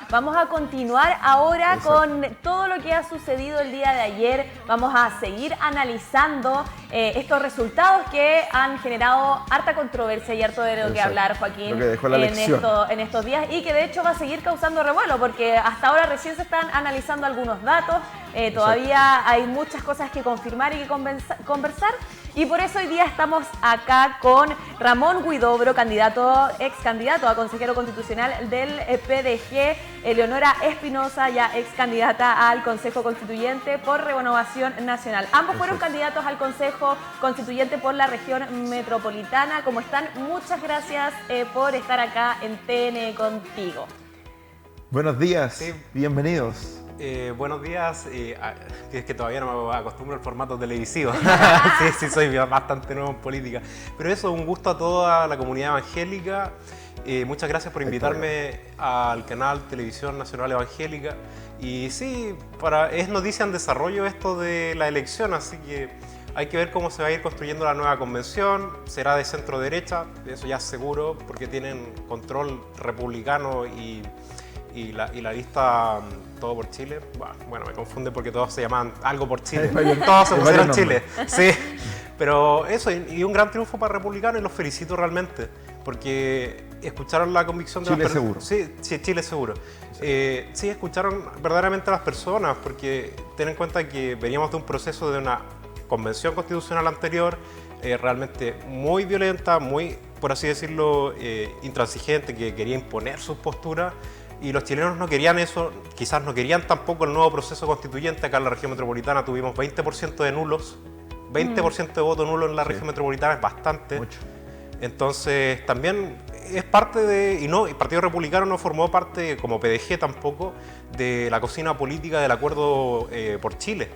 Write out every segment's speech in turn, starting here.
Vamos a continuar ahora con todo lo que ha sucedido el día de ayer. Vamos a seguir analizando estos resultados que han generado harta controversia y harto de lo que hablar, Joaquín, lo que dejó la en estos días, y que de hecho va a seguir causando revuelo porque hasta ahora recién se están analizando algunos datos. Todavía hay muchas cosas que confirmar y que conversar. Y por eso hoy día estamos acá con Ramón Huidobro, ex candidato a consejero constitucional del PDG, Eleonora Espinosa, ya ex candidata al Consejo Constituyente por Renovación Nacional. Ambos fueron candidatos al Consejo Constituyente por la región metropolitana. ¿Cómo están? Muchas gracias por estar acá en TN Contigo. Buenos días, bienvenidos. Buenos días, es que todavía no me acostumbro al formato televisivo. Sí, soy bastante nuevo en política. Pero eso, un gusto a toda la comunidad evangélica. Muchas gracias por invitarme al canal Televisión Nacional Evangélica. Y sí, es noticia en desarrollo esto de la elección, así que hay que ver cómo se va a ir construyendo la nueva convención. Será de centro derecha, eso ya es seguro, porque tienen control republicano y la lista Todo por Chile. Bueno, me confunde porque todos se llaman algo por Chile. Todos se pusieron Chile. Sí, pero eso, y un gran triunfo para republicanos, y los felicito realmente, porque escucharon la convicción de Chile las personas. seguro. Sí, Chile seguro. Sí, escucharon verdaderamente a las personas, porque ten en cuenta que veníamos de un proceso de una convención constitucional anterior, realmente muy violenta, muy, por así decirlo, intransigente, que quería imponer sus posturas. Y los chilenos no querían eso, quizás no querían tampoco el nuevo proceso constituyente. Acá en la región metropolitana tuvimos 20% de nulos, 20% de voto nulo en la región metropolitana es bastante. Mucho. Entonces también es parte de, y el Partido Republicano no formó parte, como PDG tampoco, de la cocina política del Acuerdo por Chile,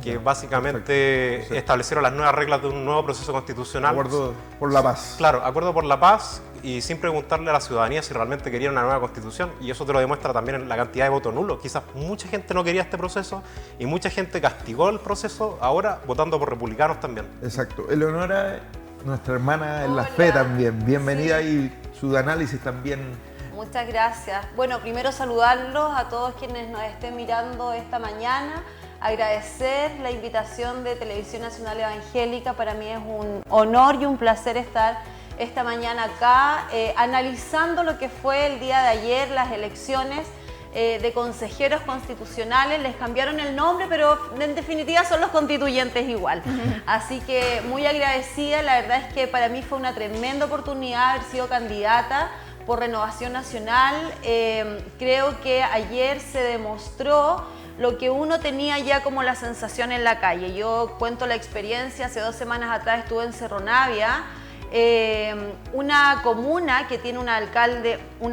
que básicamente establecieron las nuevas reglas de un nuevo proceso constitucional. Acuerdo por la paz. Claro, acuerdo por la paz, y sin preguntarle a la ciudadanía si realmente quería una nueva constitución, y eso te lo demuestra también en la cantidad de votos nulos. Quizás mucha gente no quería este proceso y mucha gente castigó el proceso ahora votando por republicanos también. Exacto. Eleonora, nuestra hermana en la fe también. Bienvenida, y su análisis también. Muchas gracias. Bueno, primero saludarlos a todos quienes nos estén mirando esta mañana. Agradecer la invitación de Televisión Nacional Evangélica. Para mí es un honor y un placer estar esta mañana acá analizando lo que fue el día de ayer, las elecciones de consejeros constitucionales. Les cambiaron el nombre, pero en definitiva son los constituyentes igual. Así que muy agradecida. La verdad es que para mí fue una tremenda oportunidad haber sido candidata por Renovación Nacional. Creo que ayer se demostró lo que uno tenía ya como la sensación en la calle. Yo cuento la experiencia, hace 2 semanas atrás estuve en Cerro Navia, una comuna que tiene una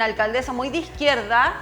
alcaldesa muy de izquierda,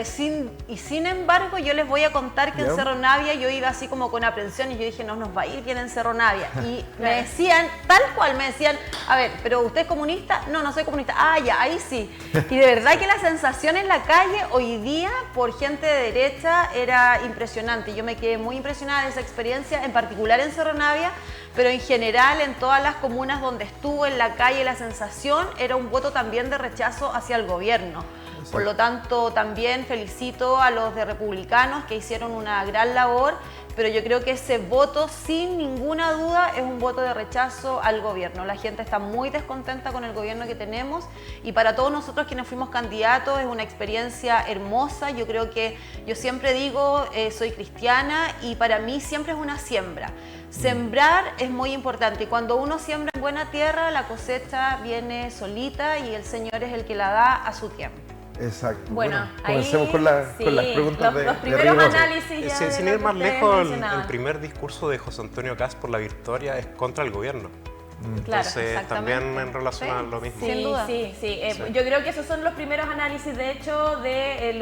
sin embargo yo les voy a contar que en Cerro Navia yo iba así como con aprensión, y yo dije, no nos va a ir bien en Cerro Navia, y me decían, tal cual me decían, a ver, pero ¿usted es comunista? No, no soy comunista. Ah, ya, ahí sí. Y de verdad que la sensación en la calle hoy día por gente de derecha era impresionante. Yo me quedé muy impresionada de esa experiencia, en particular en Cerro Navia, pero en general en todas las comunas donde estuve en la calle la sensación era un voto también de rechazo hacia el gobierno. Por lo tanto, también felicito a los de republicanos que hicieron una gran labor, pero yo creo que ese voto, sin ninguna duda, es un voto de rechazo al gobierno. La gente está muy descontenta con el gobierno que tenemos, y para todos nosotros quienes fuimos candidatos es una experiencia hermosa. Yo creo que, yo siempre digo, soy cristiana, y para mí siempre es una siembra. Sembrar es muy importante, y cuando uno siembra en buena tierra, la cosecha viene solita y el Señor es el que la da a su tiempo. Exacto. Bueno, comencemos con las preguntas los primeros análisis ya Sin ir más lejos, el primer discurso de José Antonio Kast por la victoria es contra el gobierno. Entonces, también en relación a lo mismo. Sin duda. Sí. Yo creo que esos son los primeros análisis, de hecho, de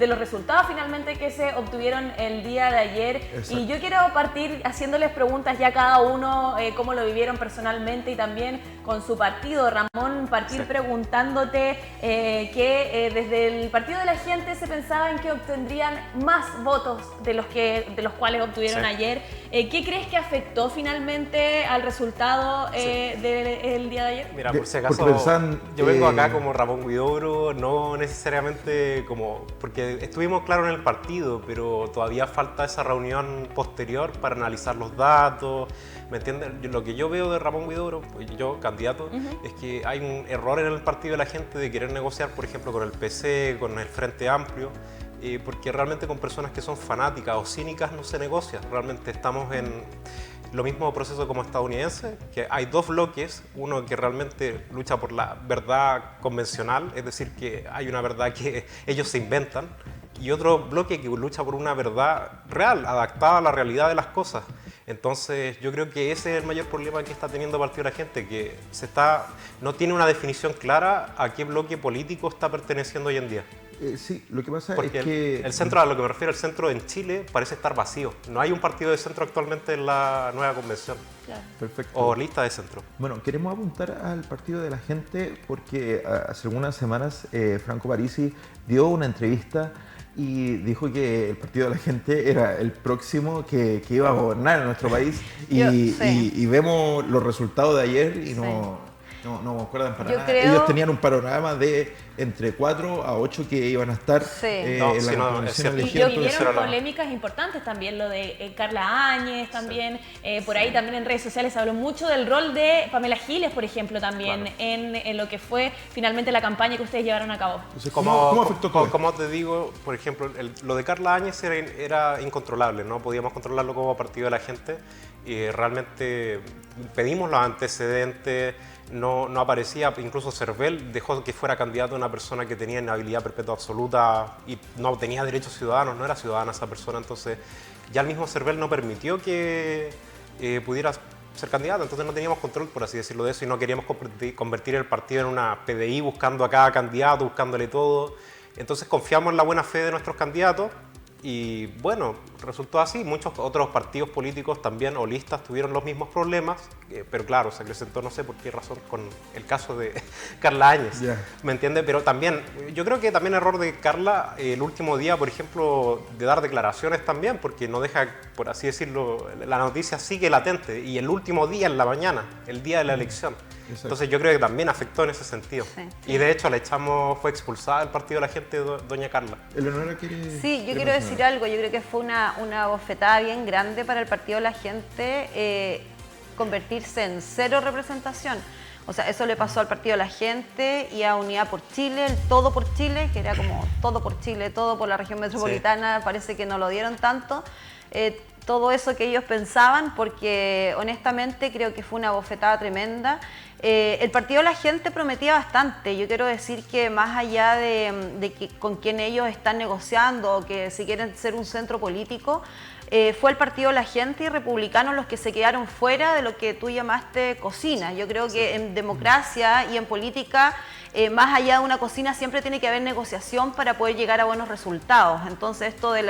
los resultados finalmente que se obtuvieron el día de ayer. Exacto. Y yo quiero partir haciéndoles preguntas ya a cada uno, cómo lo vivieron personalmente y también con su partido. Ramón, partir Sí. preguntándote que desde el Partido de la Gente se pensaban que obtendrían más votos de los cuales obtuvieron Sí. ayer. ¿Qué crees que afectó finalmente al resultado del día de ayer? Mira, De- por si acaso, porque pensaban, yo vengo acá como Ramón Huidobro, no necesariamente porque estuvimos claros en el partido, pero todavía falta esa reunión posterior para analizar los datos, ¿me entiendes? Lo que yo veo de Ramón Huidobro, pues yo, candidato, es que hay un error en el Partido de la Gente de querer negociar, por ejemplo, con el PC, con el Frente Amplio, porque realmente con personas que son fanáticas o cínicas no se negocia. Realmente estamos en lo mismo proceso como estadounidense, que hay dos bloques, uno que realmente lucha por la verdad convencional, es decir, que hay una verdad que ellos se inventan, y otro bloque que lucha por una verdad real, adaptada a la realidad de las cosas. Entonces yo creo que ese es el mayor problema que está teniendo el Partido de la Gente, que no tiene una definición clara a qué bloque político está perteneciendo hoy en día. Sí, lo que pasa Porque es que... el centro, a lo que me refiero, el centro en Chile parece estar vacío. No hay un partido de centro actualmente en la nueva convención, Perfecto. o lista de centro. Bueno, queremos apuntar al Partido de la Gente porque hace algunas semanas Franco Parisi dio una entrevista y dijo que el Partido de la Gente era el próximo que iba a gobernar en nuestro país y vemos los resultados de ayer y no me acuerdan para Yo nada. creo- Ellos tenían un panorama de entre 4 a 8 que iban a estar Sí. No, en la sí, no, es convención cierto. Y elegida. Entonces, vivieron era la- polémicas importantes también, lo de Carla Áñez también, por ahí también en redes sociales se habló mucho del rol de Pamela Giles, por ejemplo, también Claro. en lo que fue finalmente la campaña que ustedes llevaron a cabo. Entonces, ¿cómo afectó todo esto? Como te digo, por ejemplo, lo de Carla Áñez era incontrolable, no podíamos controlarlo como Partido de la Gente y realmente pedimos los antecedentes, no aparecía, incluso Cervel dejó que fuera candidato una persona que tenía inhabilidad perpetua absoluta y no tenía derechos ciudadanos, no era ciudadana esa persona, entonces ya el mismo Cervel no permitió que pudiera ser candidato, entonces no teníamos control, por así decirlo, de eso y no queríamos convertir el partido en una PDI buscando a cada candidato, buscándole todo. Entonces confiamos en la buena fe de nuestros candidatos y bueno, resultó así. Muchos otros partidos políticos también o listas tuvieron los mismos problemas, pero claro, se acrecentó no sé por qué razón con el caso de Carla Áñez, Ya. ¿me entiende? Pero también, yo creo que también error de Carla el último día, por ejemplo, de dar declaraciones también, porque no deja, por así decirlo, la noticia sigue latente y el último día en la mañana, el día de la elección. Exacto. Entonces yo creo que también afectó en ese sentido. Sí. Y de hecho fue expulsada del Partido de la Gente doña Carla. Eleonora quiere... Sí, yo quiere quiero decir mencionar. algo. Yo creo que fue una bofetada bien grande para el Partido de la Gente convertirse en cero representación. O sea, eso le pasó al Partido de la Gente y a Unidad por Chile, el Todo por Chile, que era como todo por Chile, todo por la región metropolitana, parece que no lo dieron tanto. Todo eso que ellos pensaban, porque honestamente creo que fue una bofetada tremenda. El Partido de la Gente prometía bastante. Yo quiero decir que más allá de que con quien ellos están negociando o que si quieren ser un centro político, fue el Partido de la Gente y republicanos los que se quedaron fuera de lo que tú llamaste cocina. Yo creo que en democracia y en política, más allá de una cocina, siempre tiene que haber negociación para poder llegar a buenos resultados. Entonces esto de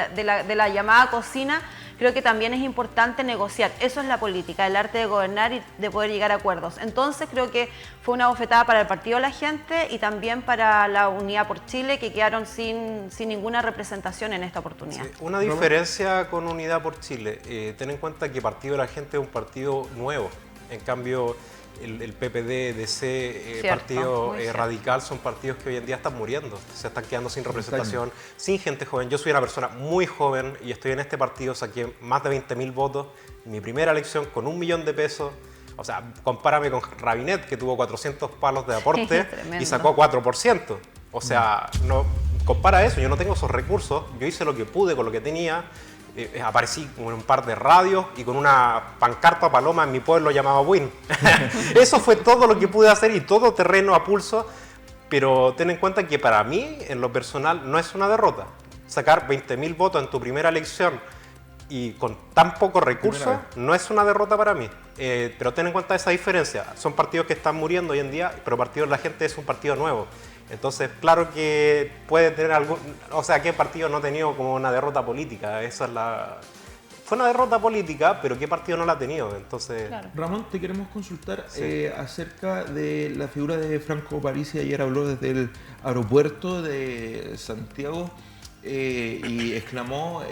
la llamada cocina, creo que también es importante negociar. Eso es la política, el arte de gobernar y de poder llegar a acuerdos. Entonces creo que fue una bofetada para el Partido de la Gente y también para la Unidad por Chile, que quedaron sin ninguna representación en esta oportunidad. Sí, una diferencia con Unidad por Chile, ten en cuenta que Partido de la Gente es un partido nuevo, en cambio el PPD, DC, Cierto, Partido muy cierto. Radical son partidos que hoy en día están muriendo, se están quedando sin representación, sin gente joven. Yo soy una persona muy joven y estoy en este partido, saqué más de 20.000 votos, mi primera elección con 1 millón de pesos. O sea, compárame con Rabinet, que tuvo 400 palos de aporte Tremendo. y sacó 4%. O sea, no compara eso, yo no tengo esos recursos, yo hice lo que pude con lo que tenía, aparecí con un par de radios y con una pancarta paloma en mi pueblo llamado Win. Eso fue todo lo que pude hacer y todo terreno a pulso, pero ten en cuenta que para mí, en lo personal, no es una derrota. Sacar 20.000 votos en tu primera elección y con tan pocos recursos no es una derrota para mí. Pero ten en cuenta esa diferencia. Son partidos que están muriendo hoy en día, pero Partido de la Gente es un partido nuevo. Entonces, claro que puede tener algún... O sea, ¿qué partido no ha tenido como una derrota política? Esa es fue una derrota política, pero ¿qué partido no la ha tenido? Entonces, Claro. Ramón, te queremos consultar Sí. acerca de la figura de Franco Parisi. Ayer habló desde el aeropuerto de Santiago y exclamó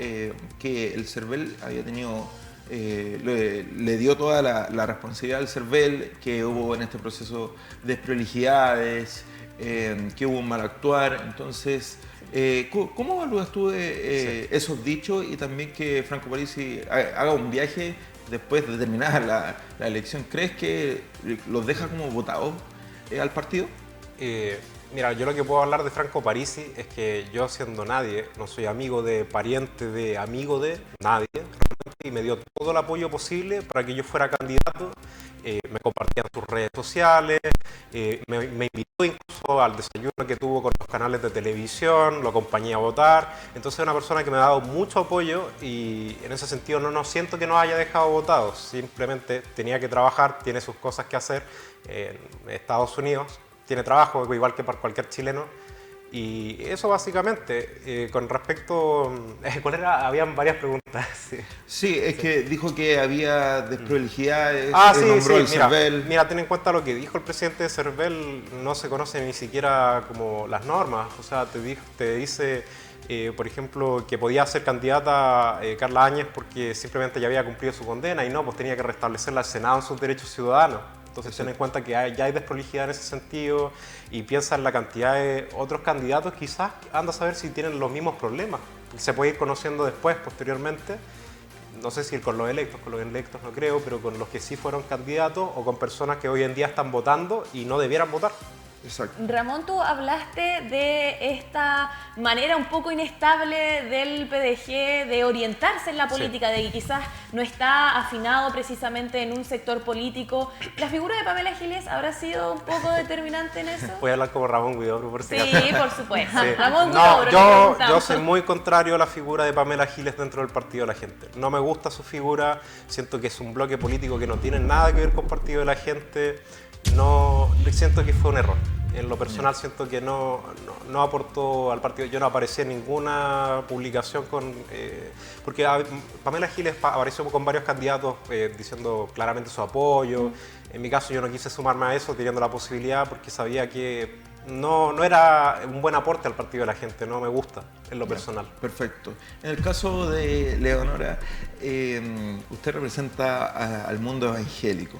que el CERVEL había tenido, le dio toda la responsabilidad al CERVEL, que hubo en este proceso desprolijidades, que hubo un mal actuar. Entonces, ¿cómo evalúas tú esos dichos y también que Franco Parisi haga un viaje después de terminar la elección? ¿Crees que los deja como votados al partido? mira, yo lo que puedo hablar de Franco Parisi es que yo, siendo nadie, no soy amigo de, pariente de, amigo de nadie, y me dio todo el apoyo posible para que yo fuera candidato. Me compartía en sus redes sociales, me invitó incluso al desayuno que tuvo con los canales de televisión, lo acompañé a votar. Entonces es una persona que me ha dado mucho apoyo y en ese sentido no siento que nos haya dejado votados. Simplemente tenía que trabajar, tiene sus cosas que hacer en Estados Unidos, tiene trabajo igual que para cualquier chileno. Y eso básicamente, con respecto, ¿cuál era? Habían varias preguntas. Sí, Sí, es que dijo que había desprolijidades, sí, nombró el mira, CERVEL. mira, ten en cuenta lo que dijo el presidente de CERVEL, no se conoce ni siquiera como las normas. O sea, te dice, por ejemplo, que podía ser candidata Carla Áñez porque simplemente ya había cumplido su condena y no, pues tenía que restablecerla al Senado en sus derechos ciudadanos. Entonces ten en cuenta que ya hay desprolijidad en ese sentido y piensa en la cantidad de otros candidatos, quizás anda a saber si tienen los mismos problemas. Se puede ir conociendo después, posteriormente. No sé si con los electos no creo, pero con los que sí fueron candidatos o con personas que hoy en día están votando y no debieran votar. Exacto. Ramón, tú hablaste de esta manera un poco inestable del PDG de orientarse en la política, de que quizás no está afinado precisamente en un sector político. ¿La figura de Pamela Giles habrá sido un poco determinante en eso? Voy a hablar como Ramón Huidobro, por si acaso. Sí, por supuesto. Sí. Ramón No, Huidobro, le yo preguntamos. soy muy contrario a la figura de Pamela Giles dentro del Partido de la Gente. No me gusta su figura, siento que es un bloque político que no tiene nada que ver con Partido de la Gente. No, siento que fue un error. En lo personal siento que no aportó al partido. Yo no aparecí en ninguna publicación porque Pamela Giles apareció con varios candidatos diciendo claramente su apoyo. En mi caso yo no quise sumarme a eso teniendo la posibilidad porque sabía que no era un buen aporte al Partido de la Gente, no me gusta en lo personal. Perfecto. En el caso de Leonora, usted representa al mundo evangélico.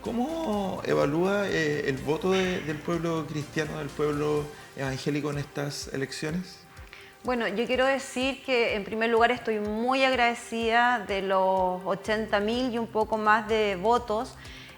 ¿Cómo evalúa el voto del pueblo cristiano, del pueblo evangélico en estas elecciones? Bueno, yo quiero decir que en primer lugar estoy muy agradecida de los 80.000 y un poco más de votos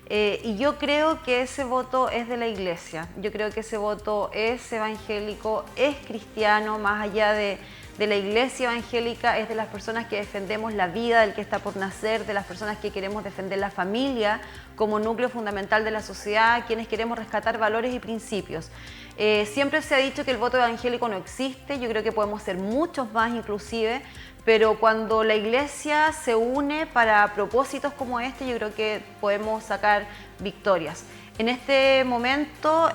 y yo creo que ese voto es de la iglesia, yo creo que ese voto es evangélico, es cristiano, más allá de la iglesia evangélica, es de las personas que defendemos la vida del que está por nacer, de las personas que queremos defender la familia como núcleo fundamental de la sociedad, quienes queremos rescatar valores y principios. Siempre se ha dicho que el voto evangélico no existe, yo creo que podemos ser muchos más inclusive, pero cuando la iglesia se une para propósitos como este, yo creo que podemos sacar victorias. En este momento,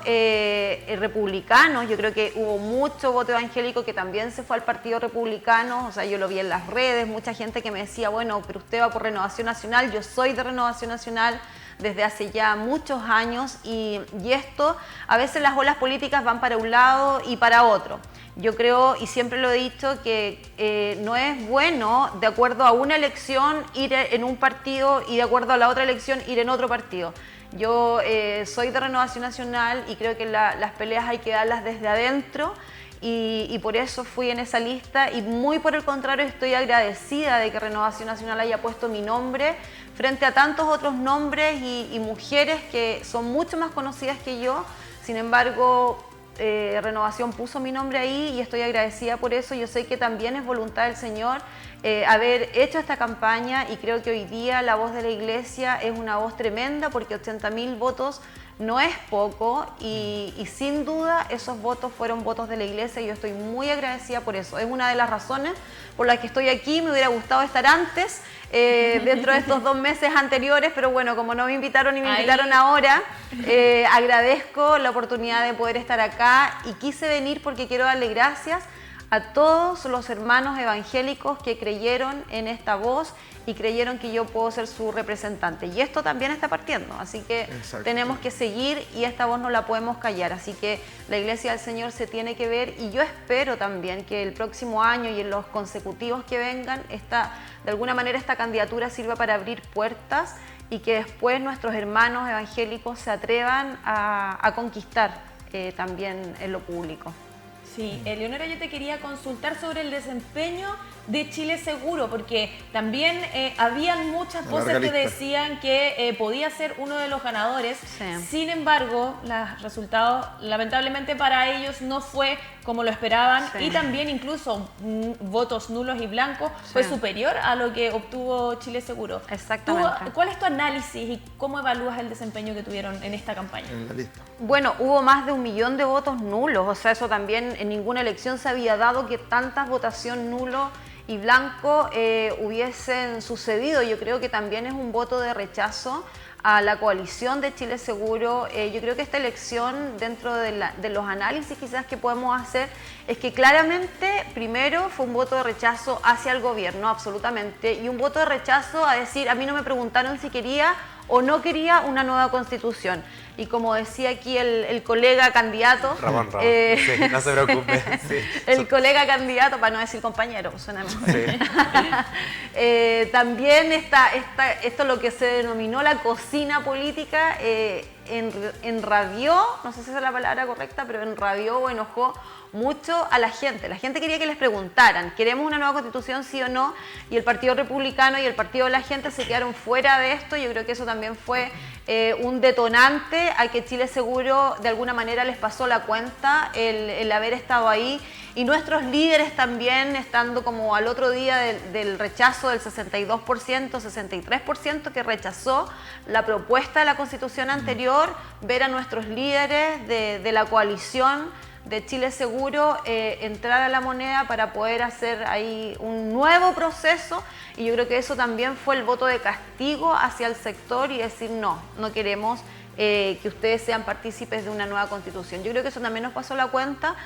republicanos, yo creo que hubo mucho voto evangélico que también se fue al Partido Republicano, o sea, yo lo vi en las redes, mucha gente que me decía, bueno, pero usted va por Renovación Nacional, yo soy de Renovación Nacional desde hace ya muchos años y esto, a veces las olas políticas van para un lado y para otro. Yo creo, y siempre lo he dicho, que no es bueno, de acuerdo a una elección, ir en un partido y de acuerdo a la otra elección, ir en otro partido. Yo soy de Renovación Nacional y creo que las peleas hay que darlas desde adentro y por eso fui en esa lista y muy por el contrario estoy agradecida de que Renovación Nacional haya puesto mi nombre frente a tantos otros nombres y mujeres que son mucho más conocidas que yo. Sin embargo, Renovación puso mi nombre ahí y estoy agradecida por eso. Yo sé que también es voluntad del Señor haber hecho esta campaña y creo que hoy día la voz de la iglesia es una voz tremenda porque 80.000 votos no es poco y sin duda esos votos fueron votos de la iglesia y yo estoy muy agradecida por eso. Es una de las razones por las que estoy aquí, me hubiera gustado estar antes, dentro de estos 2 meses anteriores, pero bueno, como no me invitaron y me invitaron ahora, agradezco la oportunidad de poder estar acá y quise venir porque quiero darle gracias a todos los hermanos evangélicos que creyeron en esta voz y creyeron que yo puedo ser su representante. Y esto también está partiendo, así que tenemos que seguir y esta voz no la podemos callar. Así que la Iglesia del Señor se tiene que ver y yo espero también que el próximo año y en los consecutivos que vengan, de alguna manera esta candidatura sirva para abrir puertas y que después nuestros hermanos evangélicos se atrevan a conquistar también en lo público. Sí, Leonora, yo te quería consultar sobre el desempeño de Chile Seguro, porque también habían muchas voces que decían que podía ser uno de los ganadores. Sí. Sin embargo, los resultados lamentablemente para ellos no fue como lo esperaban, Sí. y también incluso votos nulos y blancos fue superior a lo que obtuvo Chile Seguro. Exactamente. ¿Cuál es tu análisis y cómo evalúas el desempeño que tuvieron en esta campaña? En la lista. Bueno, hubo más de 1 millón de votos nulos, o sea, eso también en ninguna elección se había dado que tantas votación nulo y blanco hubiesen sucedido. Yo creo que también es un voto de rechazo a la coalición de Chile Seguro. Yo creo que esta elección, dentro de los análisis quizás que podemos hacer, es que claramente, primero, fue un voto de rechazo hacia el gobierno, absolutamente, y un voto de rechazo a decir, a mí no me preguntaron si quería o no quería una nueva constitución. Y como decía aquí el colega candidato... Ramón, sí, no se preocupe. Sí. El colega candidato, para no decir compañero, suena mejor. Sí. También esto lo que se denominó la cocina política enrabió, no sé si esa es la palabra correcta, pero enrabió o enojó mucho a la gente. La gente quería que les preguntaran, ¿queremos una nueva constitución, sí o no? Y el Partido Republicano y el Partido de la Gente se quedaron fuera de esto. Yo creo que eso también fue un detonante a que Chile Seguro de alguna manera les pasó la cuenta el haber estado ahí. Y nuestros líderes también, estando como al otro día del rechazo del 62%, 63% que rechazó la propuesta de la constitución anterior, ver a nuestros líderes de la coalición de Chile Seguro entrar a la moneda para poder hacer ahí un nuevo proceso, y yo creo que eso también fue el voto de castigo hacia el sector y decir no queremos que ustedes sean partícipes de una nueva constitución. Yo creo que eso también nos pasó la cuenta.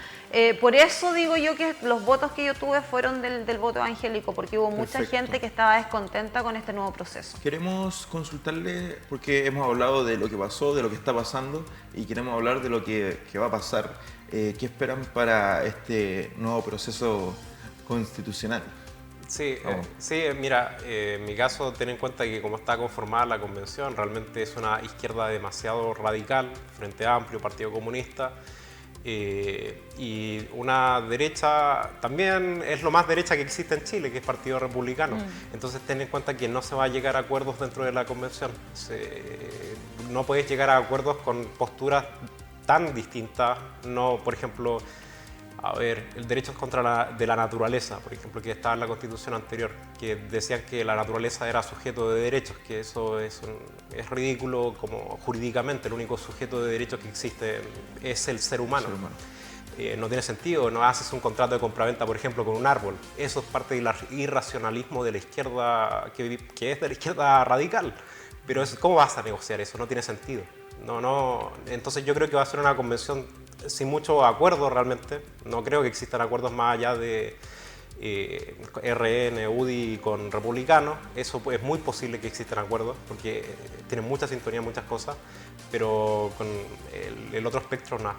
Por eso digo yo que los votos que yo tuve fueron del voto evangélico, porque hubo mucha gente que estaba descontenta con este nuevo proceso. Queremos consultarle, porque hemos hablado de lo que pasó, de lo que está pasando, y queremos hablar de lo que va a pasar. ¿Qué esperan para este nuevo proceso constitucional? Sí, mira, en mi caso, ten en cuenta que como está conformada la convención, realmente es una izquierda demasiado radical, Frente Amplio, Partido Comunista, y una derecha, también es lo más derecha que existe en Chile, que es Partido Republicano. Entonces ten en cuenta que no se va a llegar a acuerdos dentro de la convención. No puedes llegar a acuerdos con posturas tan distintas. No, por ejemplo, el derecho de la naturaleza, por ejemplo, que estaba en la Constitución anterior, que decían que la naturaleza era sujeto de derechos, que eso es ridículo como jurídicamente. El único sujeto de derechos que existe es el ser humano. No tiene sentido. No haces un contrato de compraventa, por ejemplo, con un árbol. Eso es parte del irracionalismo de la izquierda, que es de la izquierda radical. Pero ¿cómo vas a negociar eso? No tiene sentido. No. Entonces yo creo que va a ser una convención sin mucho acuerdo realmente. No creo que existan acuerdos más allá de RN, UDI con republicanos. Eso es muy posible que existan acuerdos porque tienen mucha sintonía, muchas cosas, pero con el otro espectro no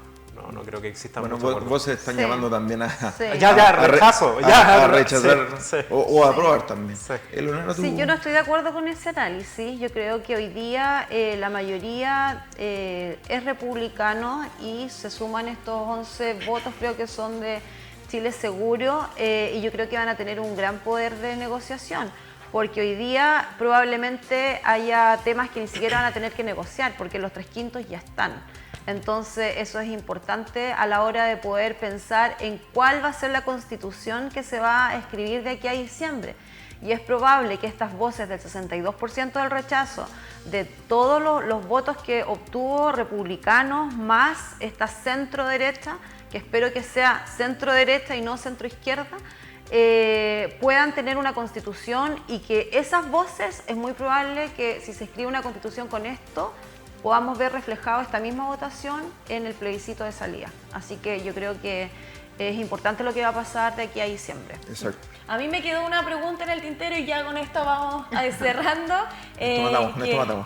creo que exista mucho acuerdo. Vos se están llamando también a rechazo, a rechazar sí. o a aprobar también. Sí. Sí, yo no estoy de acuerdo con ese análisis. Yo creo que hoy día la mayoría es republicano y se suman estos 11 votos, creo que son de Chile Seguro, y yo creo que van a tener un gran poder de negociación, porque hoy día probablemente haya temas que ni siquiera van a tener que negociar, porque los 3/5 ya están. Entonces eso es importante a la hora de poder pensar en cuál va a ser la constitución que se va a escribir de aquí a diciembre. Y es probable que estas voces del 62% del rechazo, de todos los votos que obtuvo republicanos, más esta centro derecha, que espero que sea centro derecha y no centro izquierda, puedan tener una constitución, y que esas voces es muy probable que si se escribe una constitución con esto, podamos ver reflejado esta misma votación en el plebiscito de salida. Así que yo creo que es importante lo que va a pasar de aquí a diciembre. Exacto. A mí me quedó una pregunta en el tintero y ya con esto vamos cerrando.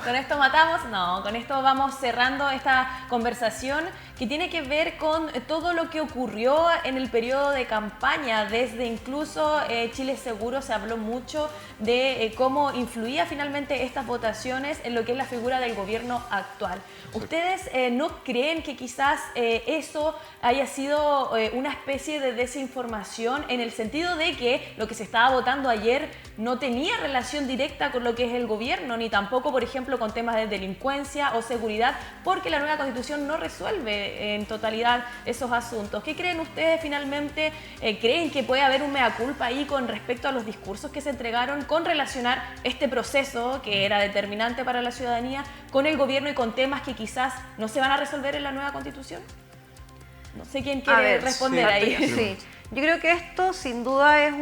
Con esto matamos. No, con esto vamos cerrando esta conversación que tiene que ver con todo lo que ocurrió en el periodo de campaña. Desde incluso Chile Seguro se habló mucho de cómo influía finalmente estas votaciones en lo que es la figura del gobierno actual. ¿Ustedes no creen que quizás eso haya sido una especie de desinformación en el sentido de que lo que se estaba votando ayer no tenía relación directa con lo que es el gobierno, ni tampoco, por ejemplo, con temas de delincuencia o seguridad, porque la nueva Constitución no resuelve en totalidad esos asuntos? ¿Qué creen ustedes finalmente? ¿Creen que puede haber un mea culpa ahí con respecto a los discursos que se entregaron con relacionar este proceso que era determinante para la ciudadanía con el gobierno y con temas que quizás no se van a resolver en la nueva Constitución? No sé quién quiere responder ahí. Sí. Yo creo que esto sin duda es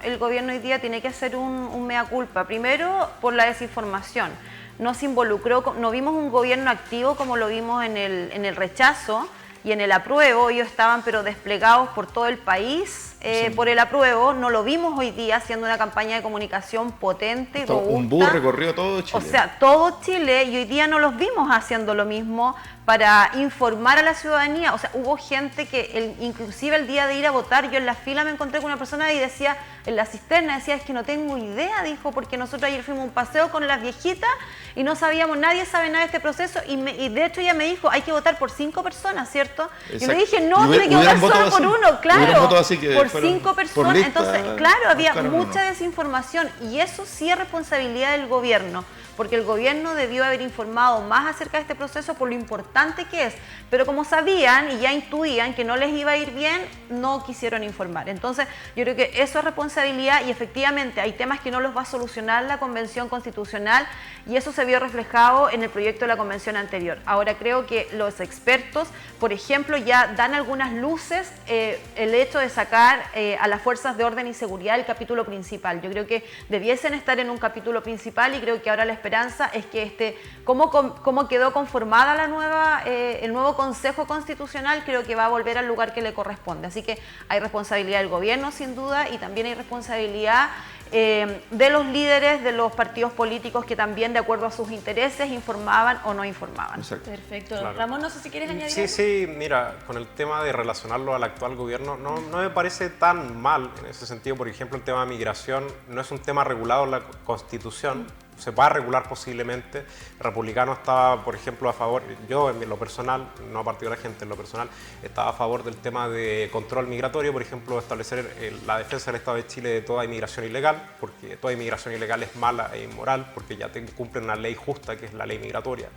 el gobierno hoy día tiene que hacer un mea culpa. Primero, por la desinformación. No se involucró, no vimos un gobierno activo como lo vimos en el rechazo y en el apruebo. Ellos estaban pero desplegados por todo el país por el apruebo. No lo vimos hoy día haciendo una campaña de comunicación potente y robusta. Un bus recorrió todo Chile. O sea, todo Chile, y hoy día no los vimos haciendo lo mismo para informar a la ciudadanía. O sea, hubo gente que inclusive el día de ir a votar, yo en la fila me encontré con una persona y decía, en la cisterna, decía, es que no tengo idea, dijo, porque nosotros ayer fuimos a un paseo con las viejitas y no sabíamos, nadie sabe nada de este proceso, y de hecho ella me dijo, hay que votar por 5 personas, ¿cierto? Exacto. Y le dije, no, tiene que votar solo por uno, claro, por 5 personas. Entonces, claro, había mucha desinformación, y eso sí es responsabilidad del gobierno, porque el gobierno debió haber informado más acerca de este proceso por lo importante que es, pero como sabían y ya intuían que no les iba a ir bien, no quisieron informar. Entonces, yo creo que eso es responsabilidad, y efectivamente hay temas que no los va a solucionar la Convención Constitucional, y eso se vio reflejado en el proyecto de la Convención anterior. Ahora creo que los expertos, por ejemplo, ya dan algunas luces el hecho de sacar a las fuerzas de orden y seguridad del capítulo principal. Yo creo que debiesen estar en un capítulo principal, y creo que ahora la esperanza es que cómo quedó conformada el nuevo Consejo Constitucional, creo que va a volver al lugar que le corresponde. Así que hay responsabilidad del gobierno sin duda, y también hay responsabilidad de los líderes de los partidos políticos que también de acuerdo a sus intereses informaban o no informaban. Exacto. Perfecto. Claro. Ramón, no sé si quieres añadir. Sí, mira, con el tema de relacionarlo al actual gobierno, no me parece tan mal en ese sentido. Por ejemplo, el tema de migración no es un tema regulado en la Constitución. Se va a regular posiblemente. El republicano estaba, por ejemplo, a favor, yo en lo personal, no a partir de la gente, en lo personal, estaba a favor del tema de control migratorio, por ejemplo, establecer la defensa del Estado de Chile de toda inmigración ilegal, porque toda inmigración ilegal es mala e inmoral, porque ya cumplen una ley justa, que es la ley migratoria.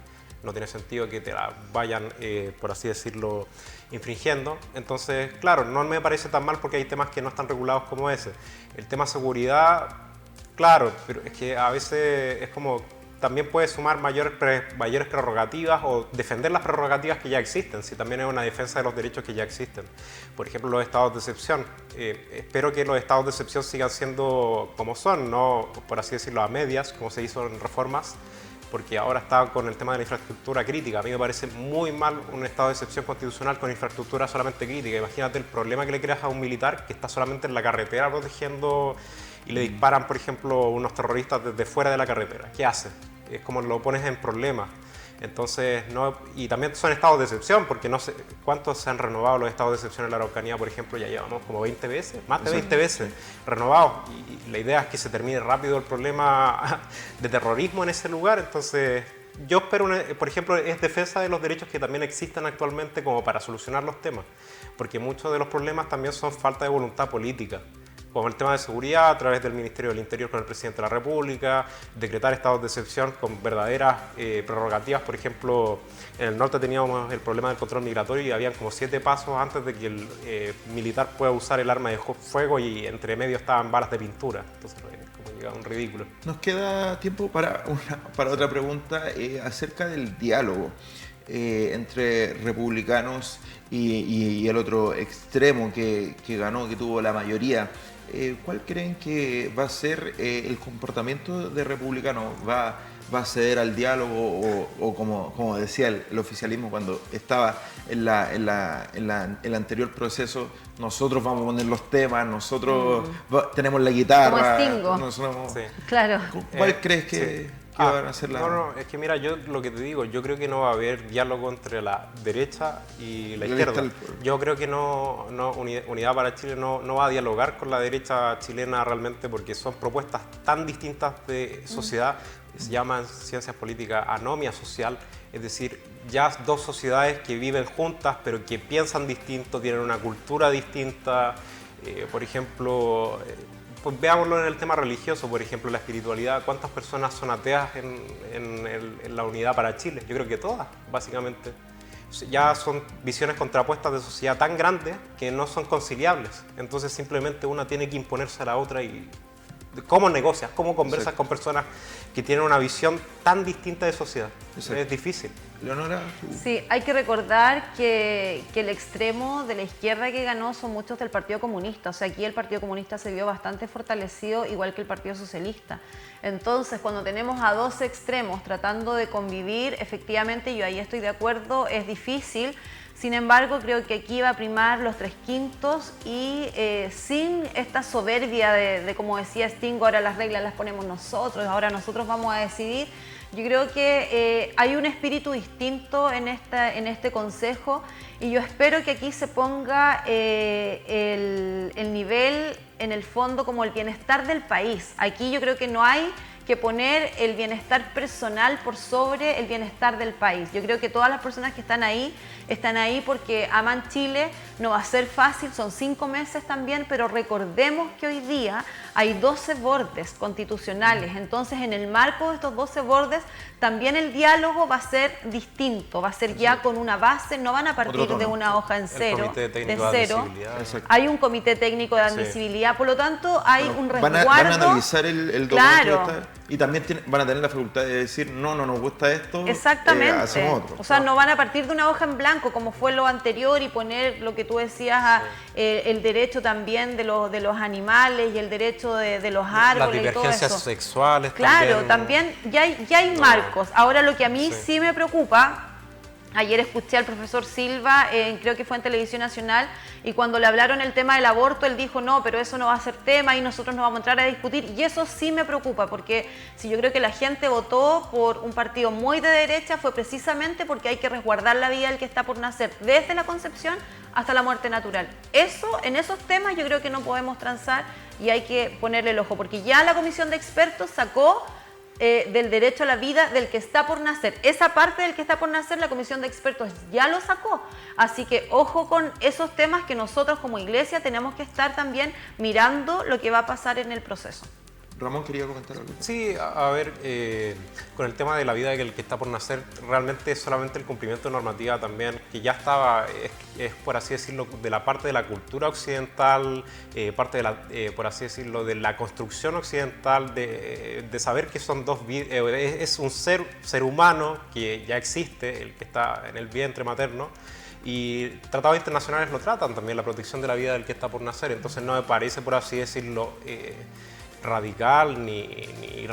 No tiene sentido que te la vayan, por así decirlo, infringiendo. Entonces, claro, no me parece tan mal porque hay temas que no están regulados como ese. El tema seguridad, claro, pero es que a veces es como también puede sumar mayores prerrogativas o defender las prerrogativas que ya existen, si también es una defensa de los derechos que ya existen. Por ejemplo, los estados de excepción. Espero que los estados de excepción sigan siendo como son, no, por así decirlo, a medias, como se hizo en reformas, porque ahora está con el tema de la infraestructura crítica. A mí me parece muy mal un estado de excepción constitucional con infraestructura solamente crítica. Imagínate el problema que le creas a un militar que está solamente en la carretera protegiendo y le disparan, por ejemplo, unos terroristas desde fuera de la carretera. ¿Qué hace? Es como lo pones en problemas. Entonces, no, y también son estados de excepción, porque no sé cuántos se han renovado los estados de excepción en la Araucanía, por ejemplo, ya llevamos como 20 veces, más de 20 veces renovados, y la idea es que se termine rápido el problema de terrorismo en ese lugar. Entonces, yo espero, por ejemplo, es defensa de los derechos que también existen actualmente como para solucionar los temas, porque muchos de los problemas también son falta de voluntad política, como el tema de seguridad a través del Ministerio del Interior con el Presidente de la República, decretar estados de excepción con verdaderas prerrogativas. Por ejemplo, en el norte teníamos el problema del control migratorio y habían como 7 pasos antes de que el militar pueda usar el arma de fuego, y entre medio estaban balas de pintura. Entonces, como llegaba un ridículo. Nos queda tiempo para otra pregunta acerca del diálogo. entre republicanos y el otro extremo que ganó, que tuvo la mayoría. ¿Cuál creen que va a ser el comportamiento de republicanos? ¿Va a ceder al diálogo o como decía el oficialismo cuando estaba en el anterior proceso, nosotros vamos a poner los temas, nosotros tenemos la guitarra? Como Stingo. Sí. Claro. ¿Cuál crees que van a ser la...? No, es que mira, yo lo que te digo, yo creo que no va a haber diálogo entre la derecha y la izquierda. Yo creo que Unidad para Chile no va a dialogar con la derecha chilena realmente, porque son propuestas tan distintas de sociedad, se llaman ciencias políticas anomia social, es decir, ya dos sociedades que viven juntas pero que piensan distinto, tienen una cultura distinta. Por ejemplo, pues veámoslo en el tema religioso, por ejemplo, la espiritualidad. ¿Cuántas personas son ateas en la Unidad para Chile? Yo creo que todas, básicamente. Ya son visiones contrapuestas de sociedad tan grandes que no son conciliables. Entonces simplemente una tiene que imponerse a la otra. Y ¿cómo negocias? ¿Cómo conversas con personas que tienen una visión tan distinta de sociedad? Exacto. Es difícil. Leonora. Sí, hay que recordar que el extremo de la izquierda que ganó son muchos del Partido Comunista. O sea, aquí el Partido Comunista se vio bastante fortalecido, igual que el Partido Socialista. Entonces, cuando tenemos a dos extremos tratando de convivir, efectivamente, yo ahí estoy de acuerdo, es difícil. Sin embargo, creo que aquí va a primar los 3/5 y sin esta soberbia de, como decía Stingo, ahora las reglas las ponemos nosotros, ahora nosotros vamos a decidir. Yo creo que hay un espíritu distinto en este consejo y yo espero que aquí se ponga el nivel en el fondo como el bienestar del país. Aquí yo creo que no hay que poner el bienestar personal por sobre el bienestar del país. Yo creo que todas las personas que están ahí porque aman Chile, no va a ser fácil, son 5 meses también, pero recordemos que hoy día hay 12 bordes constitucionales, entonces en el marco de estos 12 bordes también el diálogo va a ser distinto, va a ser ya con una base, no van a partir de una hoja en cero, de cero. Hay un comité técnico de admisibilidad, por lo tanto hay un resguardo. Van a analizar el documento, claro. Y también van a tener la facultad de decir, no nos gusta esto, exactamente. Hacemos otro. O sea, no van a partir de una hoja en blanco como fue lo anterior y poner lo que tú decías, el derecho también de los animales y el derecho de los árboles. Las divergencias y todo eso. sexuales. Claro, también ya hay marcos. Ahora lo que a mí sí me preocupa, ayer escuché al profesor Silva, creo que fue en Televisión Nacional, y cuando le hablaron el tema del aborto, él dijo, no, pero eso no va a ser tema y nosotros no vamos a entrar a discutir. Y eso sí me preocupa, porque si yo creo que la gente votó por un partido muy de derecha, fue precisamente porque hay que resguardar la vida del que está por nacer, desde la concepción hasta la muerte natural. Eso, en esos temas yo creo que no podemos transar y hay que ponerle el ojo, porque ya la comisión de expertos sacó del derecho a la vida del que está por nacer. Esa parte del que está por nacer, la comisión de expertos ya lo sacó. Así que ojo con esos temas que nosotros como iglesia tenemos que estar también mirando lo que va a pasar en el proceso. Ramón, quería comentar algo. Sí, a ver, con el tema de la vida del que está por nacer, realmente es solamente el cumplimiento de normativa también, que ya estaba, es por así decirlo, de la parte de la cultura occidental, parte de la, por así decirlo, de la construcción occidental, de saber que son dos vidas, es un ser humano que ya existe, el que está en el vientre materno, y tratados internacionales lo tratan también, la protección de la vida del que está por nacer, entonces no me parece, por así decirlo, radical ni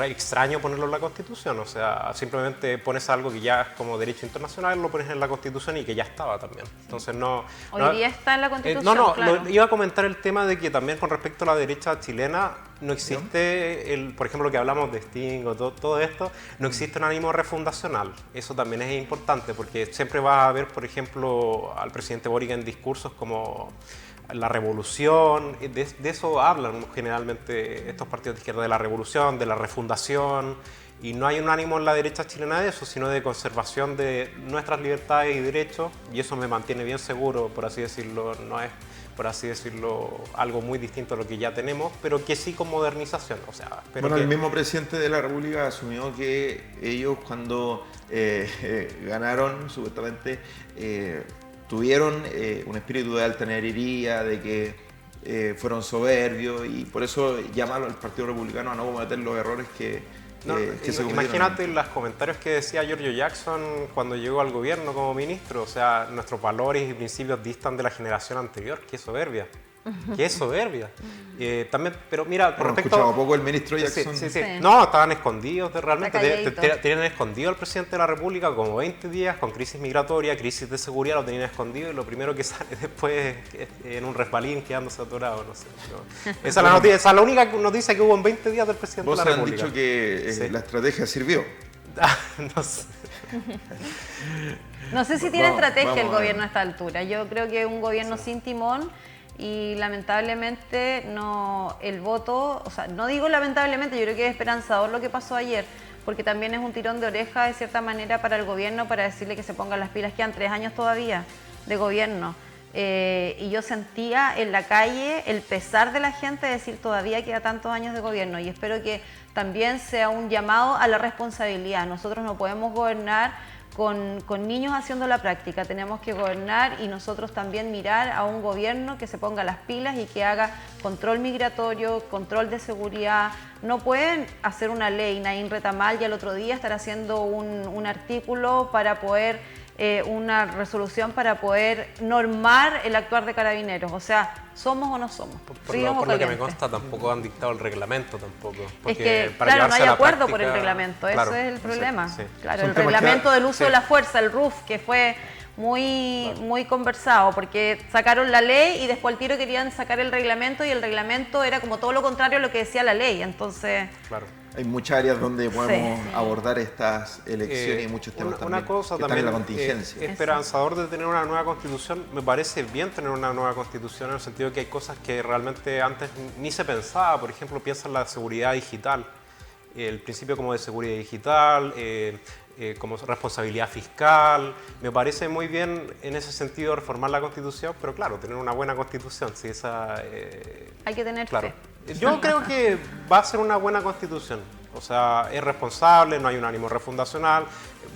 extraño ponerlo en la Constitución, o sea, simplemente pones algo que ya es como derecho internacional, lo pones en la Constitución y que ya estaba también. Entonces Hoy día está en la Constitución, claro. Iba a comentar el tema de que también con respecto a la derecha chilena no existe, por ejemplo, lo que hablamos de Sting o todo esto, no existe un ánimo refundacional. Eso también es importante porque siempre va a haber, por ejemplo, al presidente Boric en discursos como la revolución, de eso hablan generalmente estos partidos de izquierda, de la revolución, de la refundación, y no hay un ánimo en la derecha chilena de eso, sino de conservación de nuestras libertades y derechos, y eso me mantiene bien seguro, por así decirlo, no es, por así decirlo, algo muy distinto a lo que ya tenemos, pero que sí con modernización. O sea, bueno, el mismo presidente de la República asumió que ellos cuando ganaron, supuestamente, tuvieron un espíritu de altanería, de que fueron soberbios y por eso llamaron al Partido Republicano a no cometer los errores que No, que se imagínate los comentarios que decía Giorgio Jackson cuando llegó al gobierno como ministro. O sea, nuestros valores y principios distan de la generación anterior. ¡Qué soberbia! ¡Qué soberbia! También, pero mira, Bueno, escuchaba poco el ministro Jackson. Sí. Sí. No, estaban escondidos realmente. Calladito. Tenían escondido al presidente de la República como 20 días con crisis migratoria, crisis de seguridad, lo tenían escondido y lo primero que sale después es en un resbalín quedándose atorado. No sé, no. Esa es la noticia, esa es la única noticia que hubo en 20 días del presidente de la Vos han República. dicho que Sí. la estrategia sirvió. No sé. No sé si tiene Vamos estrategia a el ver. gobierno a esta altura. Yo creo que es un gobierno sin timón y lamentablemente no el voto, o sea, no digo lamentablemente, yo creo que es esperanzador lo que pasó ayer, porque también es un tirón de oreja de cierta manera para el gobierno para decirle que se pongan las pilas. Quedan 3 años todavía de gobierno. Y yo sentía en la calle el pesar de la gente de decir todavía queda tantos años de gobierno y espero que también sea un llamado a la responsabilidad. Nosotros no podemos gobernar con niños haciendo la práctica, tenemos que gobernar y nosotros también mirar a un gobierno que se ponga las pilas y que haga control migratorio, control de seguridad. No pueden hacer una ley, Naín Retamal, y al otro día estar haciendo un artículo para poder una resolución para poder normar el actuar de carabineros. O sea, ¿somos o no somos? Por Fríos o lo que me calientes. consta, tampoco han dictado el reglamento tampoco. Es que, claro, no hay acuerdo por el reglamento, eso es el problema. Sí. Claro, Son el temas reglamento que- del uso sí. de la fuerza, el RUF, que fue muy conversado, porque sacaron la ley y después al tiro querían sacar el reglamento y el reglamento era como todo lo contrario a lo que decía la ley. Entonces, Claro. Hay muchas áreas donde podemos Sí. abordar estas elecciones y muchos temas también. Una cosa que están también en la contingencia. esperanzador de tener una nueva constitución. Me parece bien tener una nueva constitución en el sentido de que hay cosas que realmente antes ni se pensaba. Por ejemplo, piensa en la seguridad digital, el principio como de seguridad digital, como responsabilidad fiscal. Me parece muy bien en ese sentido reformar la constitución, pero claro, tener una buena constitución. Sí, hay que tener claro. fe. Yo creo que va a ser una buena constitución. O sea, es responsable, no hay un ánimo refundacional,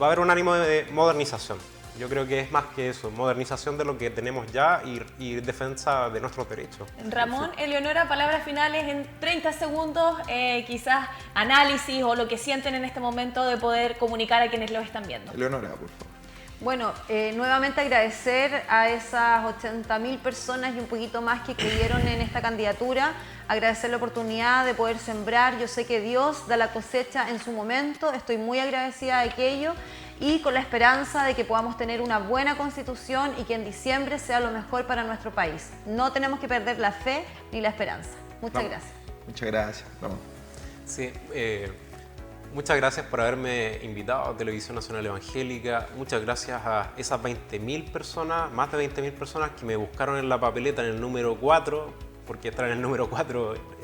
va a haber un ánimo de modernización. Yo creo que es más que eso, modernización de lo que tenemos ya y defensa de nuestros derechos. Ramón, Eleonora, palabras finales en 30 segundos, quizás análisis o lo que sienten en este momento de poder comunicar a quienes lo están viendo. Eleonora, por favor. Bueno, nuevamente agradecer a esas 80.000 personas y un poquito más que creyeron en esta candidatura, agradecer la oportunidad de poder sembrar. Yo sé que Dios da la cosecha en su momento, estoy muy agradecida de aquello y con la esperanza de que podamos tener una buena constitución y que en diciembre sea lo mejor para nuestro país. No tenemos que perder la fe ni la esperanza. Muchas Vamos. gracias. Muchas gracias. Vamos. Sí, muchas gracias por haberme invitado a Televisión Nacional Evangélica. Muchas gracias a esas 20.000 personas, más de 20.000 personas que me buscaron en la papeleta en el número 4, porque estar en el número 4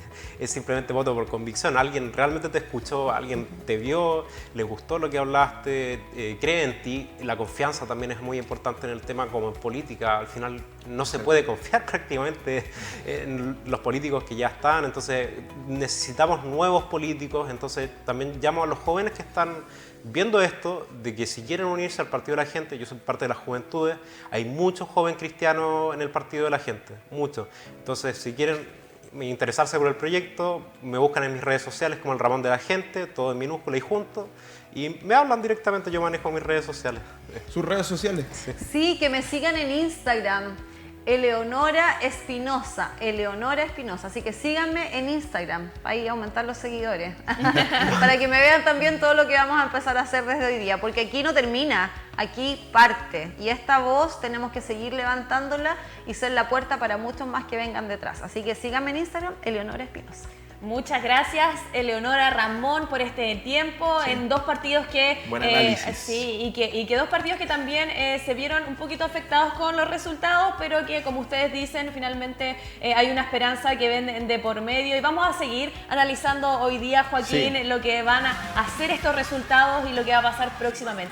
es simplemente voto por convicción. Alguien realmente te escuchó, alguien te vio, le gustó lo que hablaste, cree en ti. La confianza también es muy importante en el tema como en política. Al final no se puede confiar prácticamente en los políticos que ya están, entonces necesitamos nuevos políticos. Entonces también llamo a los jóvenes que están viendo esto, de que si quieren unirse al Partido de la Gente, yo soy parte de las juventudes, hay muchos jóvenes cristianos en el Partido de la Gente, muchos. Entonces si quieren interesarse por el proyecto, me buscan en mis redes sociales como el Ramón de la Gente, todo en minúscula y junto, y me hablan directamente, yo manejo mis redes sociales. ¿Sus redes sociales? Sí, que me sigan en Instagram, Eleonora Espinosa, así que síganme en Instagram, para ir a aumentar los seguidores, para que me vean también todo lo que vamos a empezar a hacer desde hoy día, porque aquí no termina, aquí parte, y esta voz tenemos que seguir levantándola y ser la puerta para muchos más que vengan detrás, así que síganme en Instagram, Eleonora Espinosa. Muchas gracias, Eleonora, Ramón, por este tiempo en dos partidos que... Buen análisis. Sí, y que dos partidos que también se vieron un poquito afectados con los resultados, pero que, como ustedes dicen, finalmente hay una esperanza que ven de por medio. Y vamos a seguir analizando hoy día, Joaquín, Sí. lo que van a hacer estos resultados y lo que va a pasar próximamente.